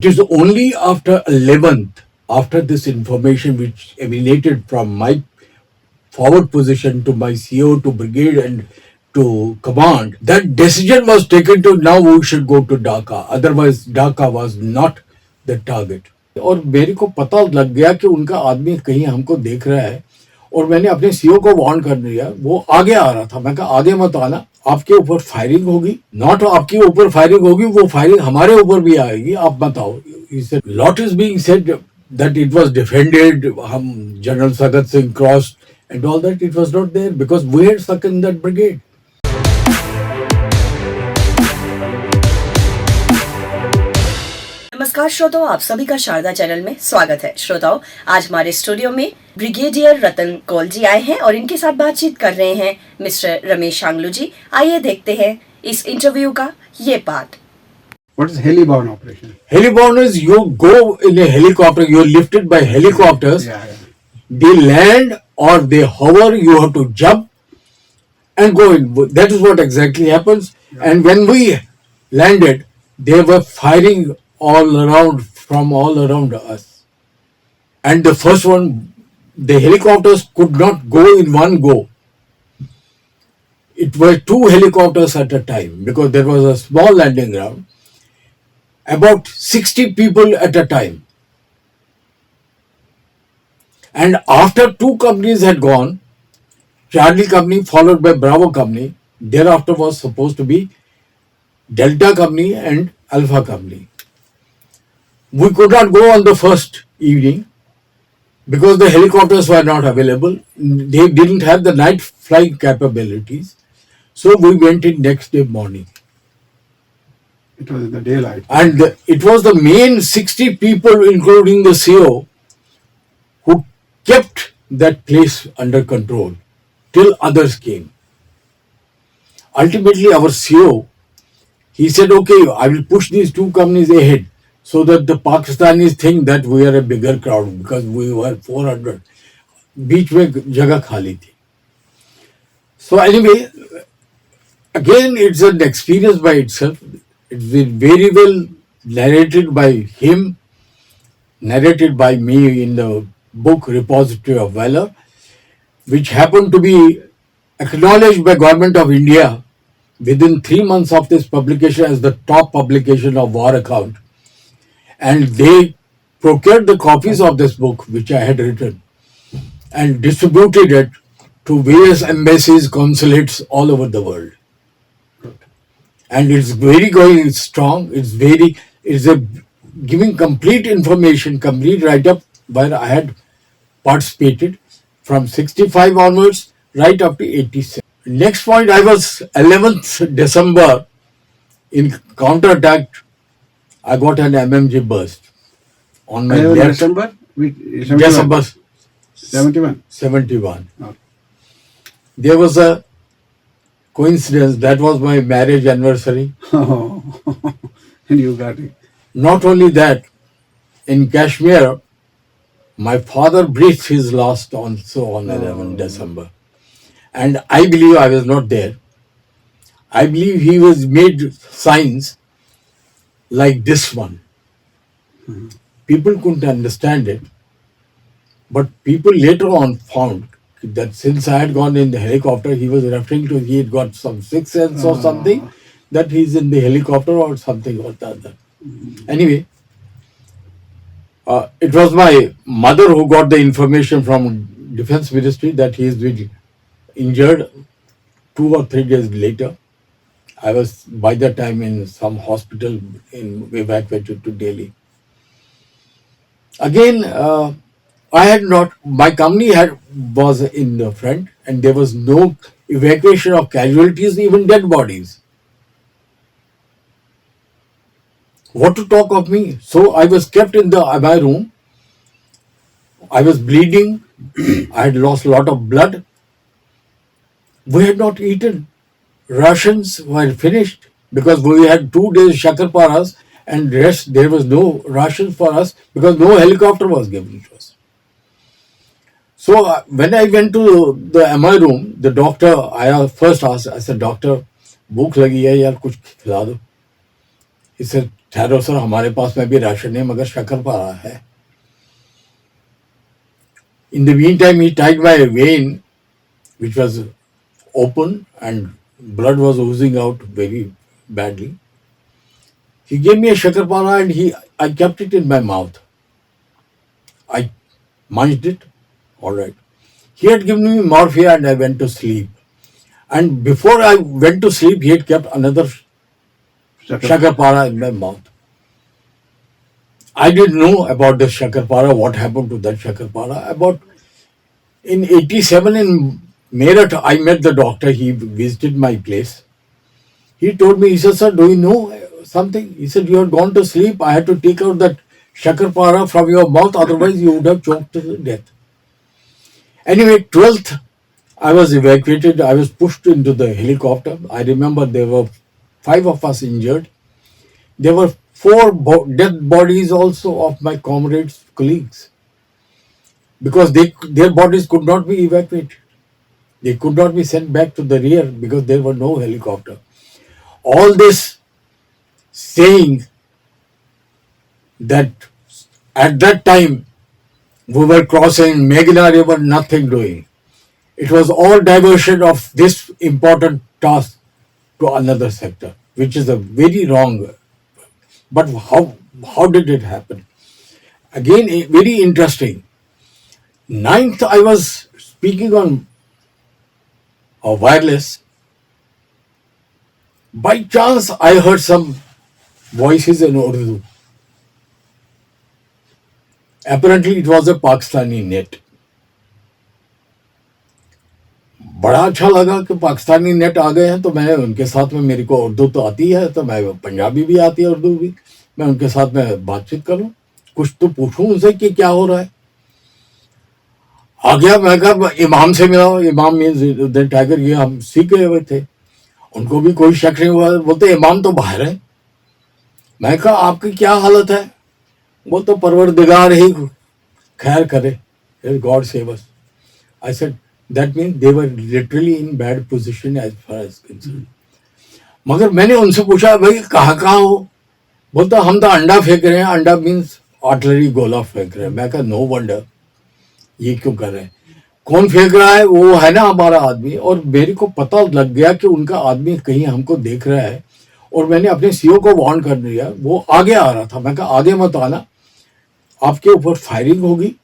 It is only after 11th, after this information which emanated from my forward position to my CO, to brigade and to command, that decision was taken to now we should go to Dhaka. Otherwise, Dhaka was not the target. और मेरे को पता लग गया कि उनका आदमी कहीं हमको देख रहा है और मैंने अपने सीओ को वार्न कर दिया. वो आगे आ रहा था. मैं कहा आगे मत आना, आपके ऊपर फायरिंग होगी. नॉट आपके ऊपर फायरिंग होगी, वो फायरिंग हमारे ऊपर भी आएगी, आप मत आओ. Lot is being said that it was defended, General Sagat Singh crossed and all that. It was not there because we had stuck in that brigade. नमस्कार श्रोताओं, आप सभी का शारदा चैनल में स्वागत है. श्रोताओं, आज हमारे स्टूडियो में ब्रिगेडियर रतन कौल जी आए हैं और इनके साथ बातचीत कर रहे हैं मिस्टर रमेश आंगलू जी. आइए देखते हैं इस इंटरव्यू का ये part. What is heliborne operation? Heliborne is you go in a helicopter, you are lifted by helicopters. Yeah. They land or they hover, you have to jump and go in. That is what exactly happens. Yeah. And when we landed, they were firing all around, from all around us. And the first one, the helicopters could not go in one go. It were two helicopters at a time because there was a small landing ground. About 60 people at a time. And after two companies had gone, Charlie Company followed by Bravo Company, thereafter was supposed to be Delta Company and Alpha Company. We could not go on the first evening because the helicopters were not available. They didn't have the night flying capabilities. So we went in next day morning. It was in the daylight. And it was the main 60 people, including the CO, who kept that place under control till others came. Ultimately, our CO, he said, okay, I will push these two companies ahead so that the Pakistanis think that we are a bigger crowd because we were 400. बीच में जगह खाली थी. So anyway, again, it's an experience by itself. It's been very well narrated by him, narrated by me in the book Repository of Valor, which happened to be acknowledged by Government of India within 3 months of this publication as the top publication of war account. And they procured the copies of this book, which I had written, and distributed it to various embassies, consulates all over the world. And it's very going strong. It's a giving complete information, complete write-up where I had participated from 65 onwards right up to 87. Next point, I was 11th December in counterattack. I got an MMG burst on my left. December? December 71. 71. Okay. There was a coincidence, that was my marriage anniversary. Oh, and you got it. Not only that, in Kashmir, my father breathed his last also on 11 December. And I believe I was not there. I believe he was made signs like this one. People couldn't understand it. But people later on found that since I had gone in the helicopter, he was referring to he had got some sixth sense or something, that he's in the helicopter or something or the other. Anyway, it was my mother who got the information from Defense Ministry that he is been injured 2 or 3 days later. I was by that time in some hospital evacuated to Delhi. Again, I had not, my company was in the front and there was no evacuation of casualties, even dead bodies. What to talk of me? So I was kept in my room. I was bleeding. I had lost a lot of blood. We had not eaten. Rations were finished because we had 2 days shakarparas and rest. There was no rations for us because no helicopter was given to us. So when I went to the MI room, the doctor, I first asked, I said, doctor, भूख लगी है यार, कुछ खिला दो. He said, ठहरो sir, हमारे पास में भी राशन है मगर शक्करपारा है. In the meantime, he tied my vein, which was open and blood was oozing out very badly. He gave me a shakarpara and I kept it in my mouth. I munched it, all right. He had given me morphia and I went to sleep. And before I went to sleep, he had kept another shakarpara in my mouth. I didn't know about the shakarpara, what happened to that shakarpara. About in 87 in Meerut, I met the doctor. He visited my place. He told me, he said, sir, do you know something? He said, you had gone to sleep. I had to take out that shakarpara from your mouth. Otherwise, you would have choked to death. Anyway, 12th, I was evacuated. I was pushed into the helicopter. I remember there were 5 of us injured. There were 4 dead bodies also of my comrades, colleagues. Because their bodies could not be evacuated. They could not be sent back to the rear because there were no helicopter. All this saying that at that time we were crossing Meghna River, nothing doing. It was all diversion of this important task to another sector, which is a very wrong. But how did it happen? Again, very interesting. 9th, I was speaking on a wireless. By chance, I heard some voices in Urdu. Apparently, it was a Pakistani net. बड़ा अच्छा लगा कि Pakistani net आ गए हैं, तो मैं उनके साथ में, मेरे को उर्दू तो आती है, तो मैं पंजाबी भी आती है, उर्दू भी, मैं उनके साथ में बातचीत करूं, कुछ तो पूछूं उनसे कि क्या हो रहा है. आ गया, मैं कहा इमाम से मिला. इमाम मीन्स टाइगर, ये हम सीख गए हुए थे. उनको भी कोई शक नहीं हुआ. बोलते इमाम तो बाहर है. मैं कहा आपकी क्या हालत है? वो तो परवरदिगार ही खैर करे, God save us. I said that means they were literally in bad position as far as concerned. मगर मैंने उनसे पूछा, भाई कहाँ हो? बोलता हम तो अंडा फेंक रहे हैं. अंडा मीन्स आर्टिलरी गोला फेंक रहे हैं. मैं कहा नो वंडर, ये क्यों कर रहे हैं? कौन फेंक रहा है? वो है ना हमारा आदमी. और मेरे को पता लग गया कि उनका आदमी कहीं हमको देख रहा है, और मैंने अपने सीओ को वार्न कर दिया. वो आगे आ रहा था. मैं कहा आगे मत आना, आपके ऊपर फायरिंग होगी.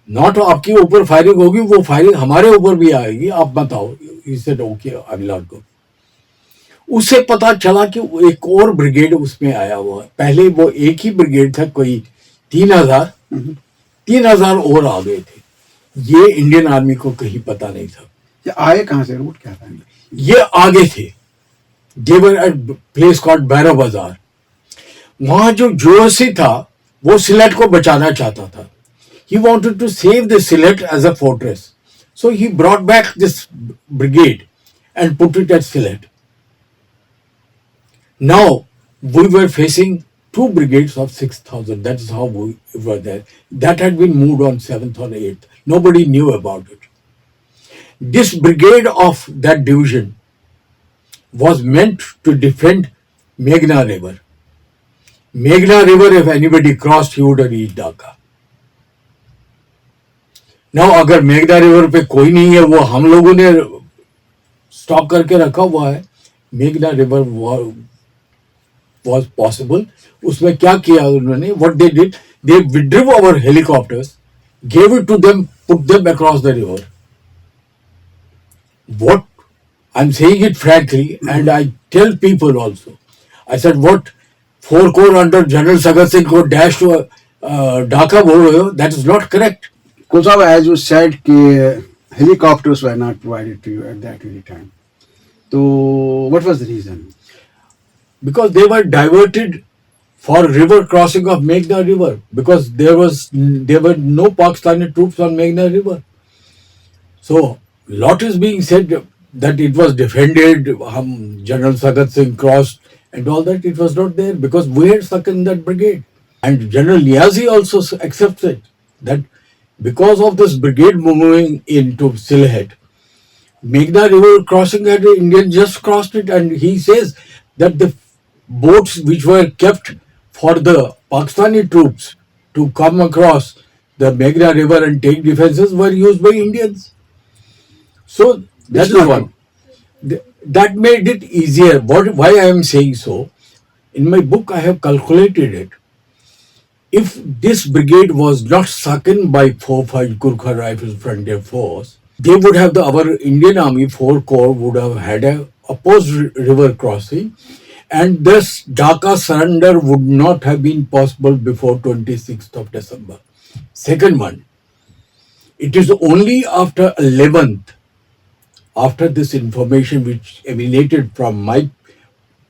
नॉट आपके ऊपर फायरिंग होगी, वो फायरिंग हमारे ऊपर भी आएगी, आप बताओ. He said, okay, I will not go. उससे पता चला कि एक और ब्रिगेड उसमें आया हुआ है. पहले वो एक ही ब्रिगेड था, कोई 3,000 और आ गए थे. ये इंडियन आर्मी को कहीं पता नहीं था. ये आए कहाँ से? रूट क्या था? ये आगे थे. They were at place called बैरो बाजार. वहां जो जोशी था वो सिलेट को बचाना चाहता था. He wanted to save the Sylhet as a fortress. So he brought back this brigade and put it at Sylhet. Now we were facing 2 brigades of 6,000. That is how we were there. That had been moved on 7th or 8th. Nobody knew about it. This brigade of that division was meant to defend Meghna River. Meghna River, if anybody crossed, he would have reached Dhaka. Now, अगर मेघना river पे कोई नहीं है, वो हम लोगों ने स्टॉप करके रखा हुआ है. मेघना रिवर was possible. उसमें क्या किया उन्होंने? What they did, they withdrew our helicopters, gave it to them, put them across the river. What I'm saying it frankly, and I tell people also. I said, what 4 corps under General Sagat Singh को dash to Dhaka बोल रहे हो? That is not correct. Kusab, as you said, कि helicopters were not provided to you at that very time. So, what was the reason? Because they were diverted for river crossing of Meghna River, because there were no Pakistani troops on Meghna River. So, lot is being said that it was defended, General Sagat Singh crossed and all that. It was not there because we had stuck in that brigade. And General Niazi also accepts it, that because of this brigade moving into Sylhet, Meghna River crossing, that Indians just crossed it, and he says that the boats which were kept for the Pakistani troops to come across the Meghna River and take defenses were used by Indians. So that It's is not one. true. That made it easier. Why I am saying so? In my book, I have calculated it. If this brigade was not suckened by 4-5 Gurkha Rifles Frontier Force, they would have our Indian Army 4 Corps would have had a opposed river crossing, and thus Dhaka surrender would not have been possible before 26th of December. Second one, it is only after 11th, after this information which emanated from my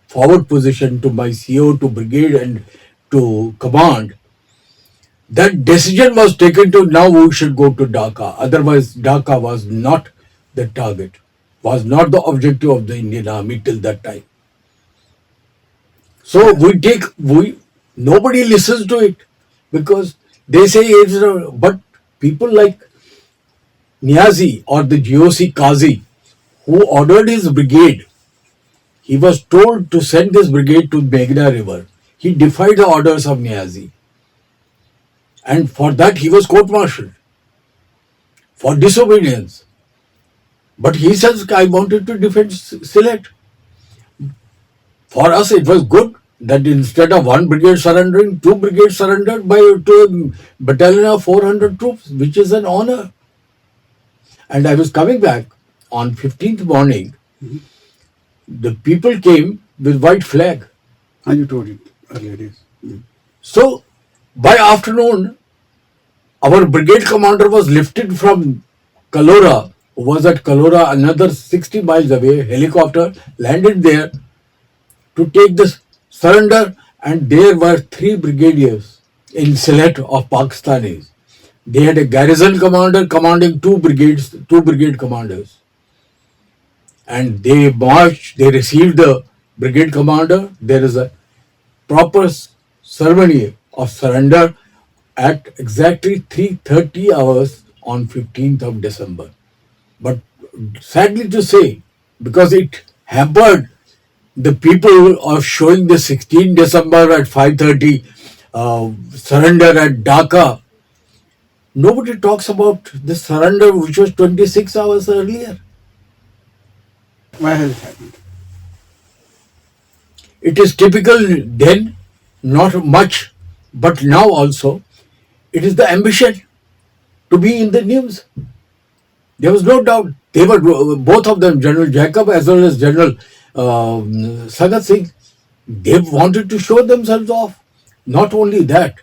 forward position to my CO, to brigade and to command, that decision was taken to now we should go to Dhaka. Otherwise, Dhaka was not the target, was not the objective of the Indian Army till that time. So nobody listens to it because they say it's but people like Niazi or the GOC Qazi who ordered his brigade, he was told to send this brigade to Meghna River. He defied the orders of Niazi, and for that he was court-martialed for disobedience. But he says, I wanted to defend Sylhet. For us, it was good that instead of one brigade surrendering, 2 brigades surrendered to a battalion of 400 troops, which is an honor. And I was coming back on 15th morning. The people came with white flag. And you told it earlier days. So by afternoon, our brigade commander was lifted from Kalora, who was at Kalora, another 60 miles away. Helicopter landed there to take the surrender, and there were 3 brigadiers in Sylhet of Pakistanis. They had a garrison commander commanding 2 brigades, 2 brigade commanders. And they marched, they received the brigade commander. There is a proper ceremony of surrender at exactly 3:30 hours on 15th of December. But sadly to say, because it hampered the people of showing the 16th December at 5:30 surrender at Dhaka, nobody talks about the surrender which was 26 hours earlier. Why has it happened? It is typical then, not much, but now also, it is the ambition to be in the news. There was no doubt. They were both of them, General Jacob as well as General Sagat Singh. They wanted to show themselves off. Not only that,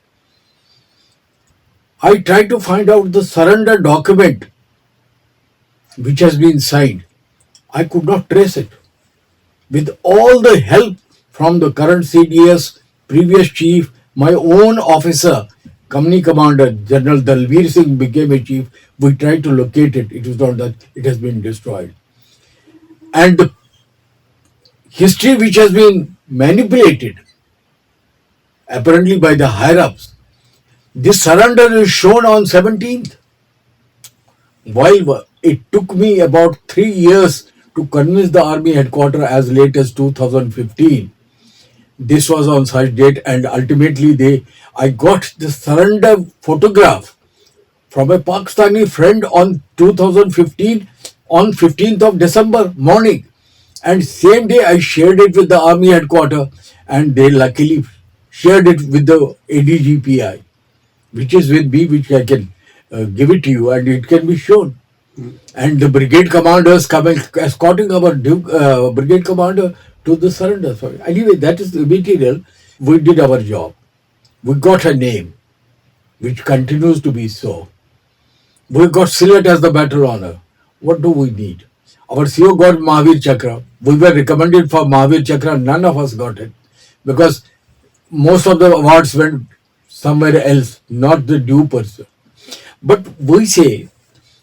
I tried to find out the surrender document which has been signed. I could not trace it. With all the help from the current CDS, previous chief, my own officer, company commander, General Dalveer Singh became a chief. We tried to locate it. It was not that it has been destroyed. And the history which has been manipulated, apparently by the higher-ups, this surrender is shown on 17th. While it took me about 3 years to convince the army headquarters as late as 2015, this was on such date, and ultimately I got the surrender photograph from a Pakistani friend on 2015 on 15th of December morning, and same day I shared it with the army headquarters, and they luckily shared it with the ADGPI, which is with me, which I can give it to you, and it can be shown. And the brigade commanders coming escorting our brigade commander to the surrender. So anyway, that is the material. We did our job. We got a name, which continues to be so. We got Sylhet as the battle honor. What do we need? Our CO got Mahavir Chakra. We were recommended for Mahavir Chakra. None of us got it because most of the awards went somewhere else, not the due person. But we say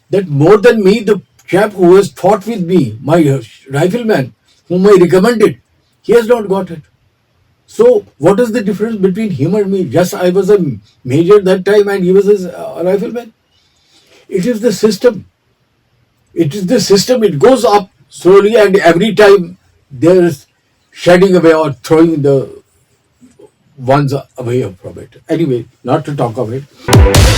that more than me, the chap who has fought with me, my rifleman, whom I recommended, he has not got it. So what is the difference between him and me? Just I was a major that time and he was a rifleman. It is the system. It is the system. It goes up slowly, and every time there is shedding away or throwing the ones away from it. Anyway, not to talk of it.